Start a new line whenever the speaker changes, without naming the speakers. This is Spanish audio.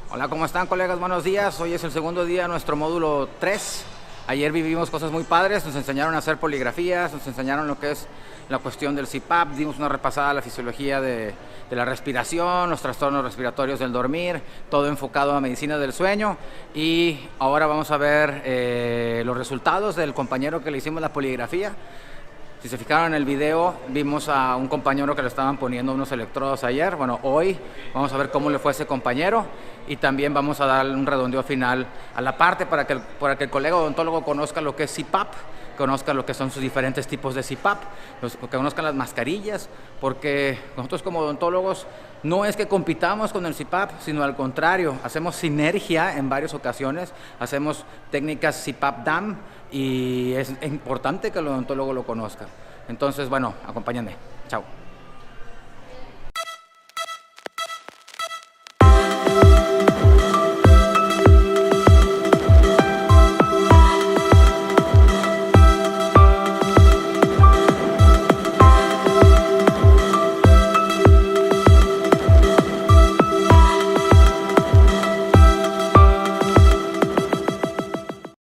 Hola, ¿cómo están, colegas? Buenos días. Hoy es el segundo día de nuestro módulo 3. Ayer vivimos cosas muy padres, nos enseñaron a hacer poligrafías, nos enseñaron lo que es la cuestión del CPAP, dimos una repasada a la fisiología de la respiración, los trastornos respiratorios del dormir, todo enfocado a medicina del sueño. Y ahora vamos a ver los resultados del compañero que le hicimos la poligrafía. Si se fijaron en el video, vimos a un compañero que le estaban poniendo unos electrodos ayer. Bueno, hoy vamos a ver cómo le fue a ese compañero y también vamos a darle un redondeo final a la parte para que el colega odontólogo conozca lo que es CPAP, conozca lo que son sus diferentes tipos de CPAP, que conozcan las mascarillas, porque nosotros como odontólogos no es que compitamos con el CPAP, sino al contrario, hacemos sinergia en varias ocasiones, hacemos técnicas CPAP-DAM y es importante que el odontólogo lo conozca. Entonces, bueno, acompáñenme. Chao.